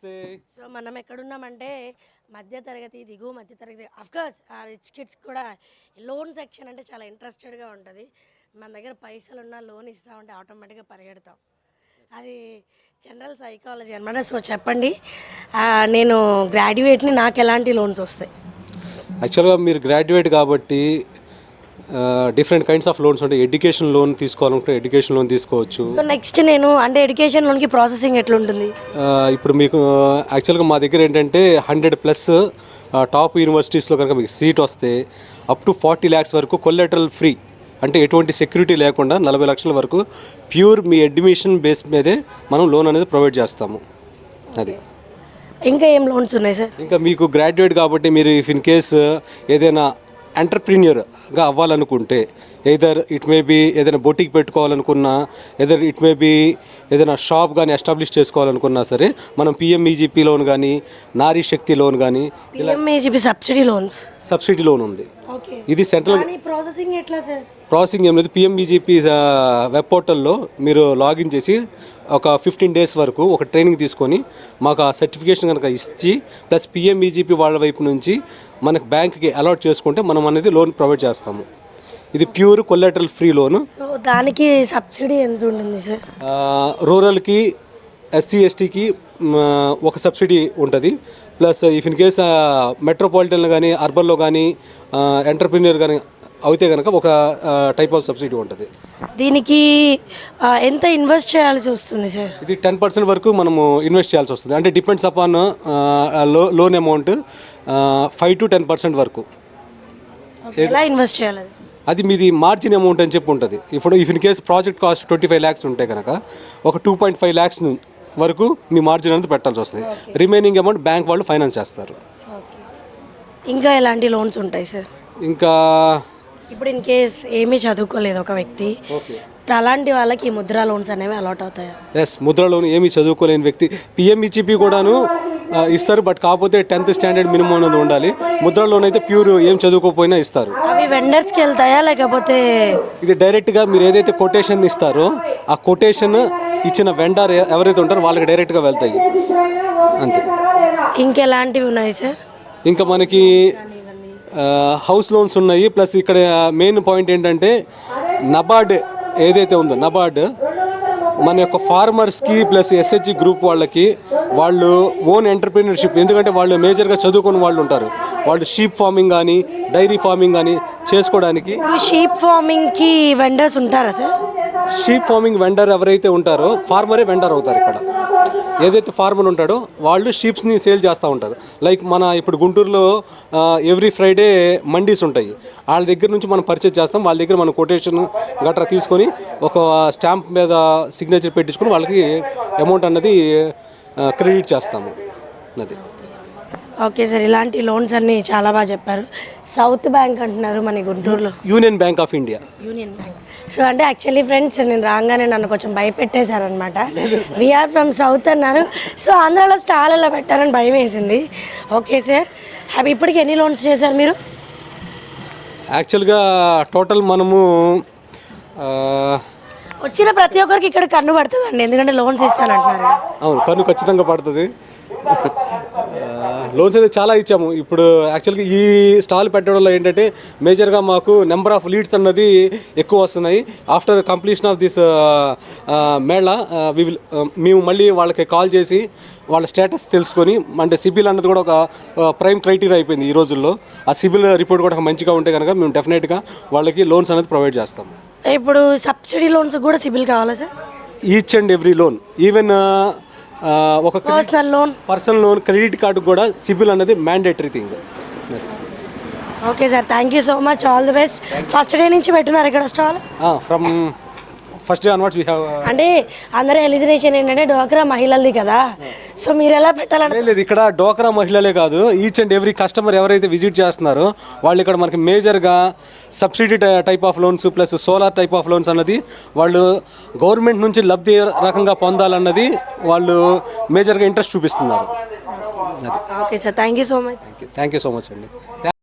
నమస్తే. సో మనం ఎక్కడున్నామంటే మధ్యతరగతి, దిగువ మధ్యతరగతి అఫ్కోర్స్ ఆ రిచ్ కిడ్స్ కూడా లోన్ సెక్షన్ అంటే చాలా ఇంట్రెస్టెడ్గా ఉంటుంది. మన దగ్గర పైసలున్నా లోన్ ఇస్తామంటే ఆటోమేటిక్గా పరిగెడతాం. అది జనరల్ సైకాలజీ అనమాట. సో చెప్పండి, నేను గ్రాడ్యుయేట్ని, నాకు ఎలాంటి లోన్స్ వస్తాయి? యాక్చువల్గా మీరు గ్రాడ్యుయేట్ కాబట్టి డిఫరెంట్ కైండ్స్ ఆఫ్ లోన్స్ ఉంటాయి. ఎడ్యుకేషన్ లోన్ తీసుకోవాలనుకుంటే ఎడ్యుకేషన్ లోన్ తీసుకోవచ్చు. సో నెక్స్ట్ నేను అంటే ఎడ్యుకేషన్ లోన్కి ప్రాసెసింగ్ ఎట్లుంటుంది? ఇప్పుడు మీకు యాక్చువల్గా మా దగ్గర ఏంటంటే 100+ టాప్ యూనివర్సిటీస్లో కనుక మీకు సీట్ వస్తే అప్ టు 40 lakhs వరకు కొల్లెటరల్ ఫ్రీ, అంటే ఎటువంటి సెక్యూరిటీ లేకుండా 40 లక్షల వరకు ప్యూర్ మీ అడ్మిషన్ బేస్ మీదే మనం లోన్ అనేది ప్రొవైడ్ చేస్తాము. అది ఇంకా ఏం లోన్స్ ఉన్నాయి సార్? ఇంకా మీకు గ్రాడ్యుయేట్ కాబట్టి మీరు ఇఫ్ ఇన్ కేస్ ఏదైనా ఎంటర్ప్రీనియర్గా అవ్వాలనుకుంటే, ఎయిదర్ ఇట్ మే బీ ఏదైనా బొటిక్ పెట్టుకోవాలనుకున్నా, ఎదర్ ఇట్ మే బీ ఏదైనా షాప్ కానీ ఎస్టాబ్లిష్ చేసుకోవాలనుకున్నా సరే మనం పిఎంఈజీపీ లోన్ కానీ, నారీ శక్తి లోన్ కానీ, పిఎంఈజీపీ సబ్సిడీ లోన్ ఉంది. ఇది సెంట్రల్ ప్రాసెసింగ్ ఎట్లా సార్? ప్రాసెసింగ్ ఏం లేదు. పిఎంఈజీపీ వెబ్ పోర్టల్లో మీరు లాగిన్ చేసి ఒక 15 days వరకు ఒక ట్రైనింగ్ తీసుకొని మాకు ఆ సర్టిఫికేషన్ కనుక ఇచ్చి ప్లస్ పిఎంఈజీపీ వాళ్ళ వైపు నుంచి మనకు బ్యాంక్కి అలాట్ చేసుకుంటే మనం అనేది లోన్ ప్రొవైడ్ చేస్తాము. ఇది ప్యూర్ కొల్లెటరల్ ఫ్రీ లోను. సో దానికి సబ్సిడీ ఎంత ఉంటుంది సార్? రూరల్కి, ఎస్సీ ఎస్టీకి ఒక సబ్సిడీ ఉంటుంది. ప్లస్ ఇఫ్ ఇన్ కేస్ మెట్రోపాలిటన్లో కానీ అర్బన్లో కానీ ఎంటర్ప్రీనియర్ కానీ అయితే కనుక ఒక టైప్ ఆఫ్ సబ్సిడీ ఉంటుంది. దీనికి ఎంత ఇన్వెస్ట్ చేయాల్సి వస్తుంది సార్? ఇది 10% వరకు మనము ఇన్వెస్ట్ చేయాల్సి వస్తుంది. అంటే depends upon loan amount 5 to 10% వరకు. ఎలా ఇన్వెస్ట్ చేయాలి? అది మీది మార్జిన్ అమౌంట్ అని చెప్పి ఉంటుంది. ఇప్పుడు if in case project cost 25 lakhs ఉంటే కనుక ఒక 2.5 lakhs వరకు మీ మార్జిన్ అనేది పెట్టాల్సి వస్తుంది. రిమైనింగ్ అమౌంట్ బ్యాంక్ వాళ్ళు ఫైనాన్స్ చేస్తారు. ఇంకా ఎలాంటి లోన్స్ ఉంటాయి సార్? ఇంకా ఇప్పుడు ఇన్ కేస్ ఏమీ చదువుకోలేదు ఒక వ్యక్తి, అలాంటి వాళ్ళకి ఈ ముద్రా లోన్స్ అనేవి అలాట్ అవుతాయా? ఎస్, ముద్రా లోన్ ఏమీ చదువుకోలేని వ్యక్తి పిఎంఈజీపీ కూడాను ఇస్తారు. బట్ కాకపోతే 10th standard మినిమం అనేది ఉండాలి. ముద్రా లోన్ అయితే ప్యూర్ ఏం చదువుకోకపోయినా ఇస్తారు. అవి వెండర్స్కి వెళ్తాయా లేకపోతే? ఇది డైరెక్ట్గా మీరు ఏదైతే కొటేషన్ ఇస్తారో ఆ కొటేషన్ ఇచ్చిన వెండర్ ఎవరైతే ఉంటారో వాళ్ళకి డైరెక్ట్గా వెళ్తాయి, అంతే. ఇంకెలాంటివి ఉన్నాయి సార్? ఇంకా మనకి హౌస్ లోన్స్ ఉన్నాయి. ప్లస్ ఇక్కడ మెయిన్ పాయింట్ ఏంటంటే నబార్డ్ ఏదైతే ఉందో, నబార్డ్ మన యొక్క ఫార్మర్స్కి ప్లస్ ఎస్హెచ్జి గ్రూప్ వాళ్ళకి వాళ్ళు ఓన్ ఎంటర్ప్రీనర్షిప్, ఎందుకంటే వాళ్ళు మేజర్గా చదువుకున్న వాళ్ళు ఉంటారు, వాళ్ళు షీప్ ఫార్మింగ్ కానీ డైరీ ఫార్మింగ్ కానీ చేసుకోవడానికి. షీప్ ఫార్మింగ్కి వెండర్స్ ఉంటారా సార్? షీప్ ఫార్మింగ్ వెండర్ ఎవరైతే ఉంటారో ఫార్మరే వెండర్ అవుతారు. ఇక్కడ ఏదైతే ఫార్మర్ ఉంటాడో వాళ్ళు షీప్స్ని సేల్ చేస్తూ ఉంటారు. లైక్ మన ఇప్పుడు గుంటూరులో ఎవ్రీ ఫ్రైడే మండీస్ ఉంటాయి, వాళ్ళ దగ్గర నుంచి మనం పర్చేజ్ చేస్తాం. వాళ్ళ దగ్గర మనం కొటేషన్ గట్రా తీసుకొని ఒక స్టాంప్ మీద సిగ్నేచర్ పెట్టించుకొని వాళ్ళకి అమౌంట్ అన్నది క్రెడిట్ చేస్తాము. అది ఓకే సార్, ఇలాంటి లోన్స్ అన్నీ చాలా బాగా చెప్పారు. సౌత్ బ్యాంక్ అంటున్నారు మన గుంటూరులో? Union bank of India. Union bank. So అంటే యాక్చువల్లీ ఫ్రెండ్స్, నేను రాగానే నన్ను కొంచెం భయపెట్టేశారనమాట. వీఆర్ ఫ్రమ్ సౌత్ అన్నారు. సో ఆంధ్రాలో స్టాల్ ఎలా పెట్టారని భయం వేసింది. ఓకే సార్, అవి ఇప్పటికి ఎన్ని లోన్స్ చేశారు మీరు? యాక్చువల్గా టోటల్ మనము వచ్చిన ప్రతి ఒక్కరికి ఇక్కడ కన్ను పడుతుందండి, ఎందుకంటే లోన్స్ ఇస్తానంటున్నారు. అవును, కన్ను ఖచ్చితంగా పడుతుంది. లోన్స్ అయితే చాలా ఇచ్చాము. ఇప్పుడు యాక్చువల్గా ఈ స్టాల్ పెట్టడంలో ఏంటంటే మేజర్గా మాకు నెంబర్ ఆఫ్ లీడ్స్ అన్నది ఎక్కువ వస్తున్నాయి. After completion of this Mela మేము మళ్ళీ వాళ్ళకి కాల్ చేసి వాళ్ళ స్టేటస్ తెలుసుకొని, అంటే సిబిల్ అన్నది కూడా ఒక ప్రైమ్ క్రైటీరియా అయిపోయింది ఈ రోజుల్లో. ఆ సిబిల్ రిపోర్ట్ కూడా మంచిగా ఉంటే కనుక మేము డెఫినెట్గా వాళ్ళకి లోన్స్ అనేది ప్రొవైడ్ చేస్తాం. ఇప్పుడు సబ్సిడీ లోన్స్ కూడా సిబిల్ కావాలా sir? Each and every loan, even ఒక పర్సనల్ లోన్, క్రెడిట్ కార్డు కూడా సిబిల్ అనేది mandatory thing. Okay sir, thank you so much, all the best. First day నుంచి పెట్టున్నారు ఇక్కడ stall? From first day onwards we have. అంటే అందరూ ఎలిజినేషన్ ఏంటంటే డోక్రా మహిళలది కదా, సో మీరు ఎలా పెట్టాలంటే? లేదు, ఇక్కడ డోక్రా మహిళలే కాదు, ఈచ్ అండ్ ఎవ్రీ కస్టమర్ ఎవరైతే విజిట్ చేస్తున్నారో వాళ్ళు ఇక్కడ మనకి మేజర్గా subsidy type of loans plus solar type of loans అన్నది వాళ్ళు గవర్నమెంట్ నుంచి లబ్ధి రకంగా పొందాలన్నది వాళ్ళు మేజర్గా ఇంట్రెస్ట్ చూపిస్తున్నారు. Okay sir, thank you so much. Thank you so much అండి.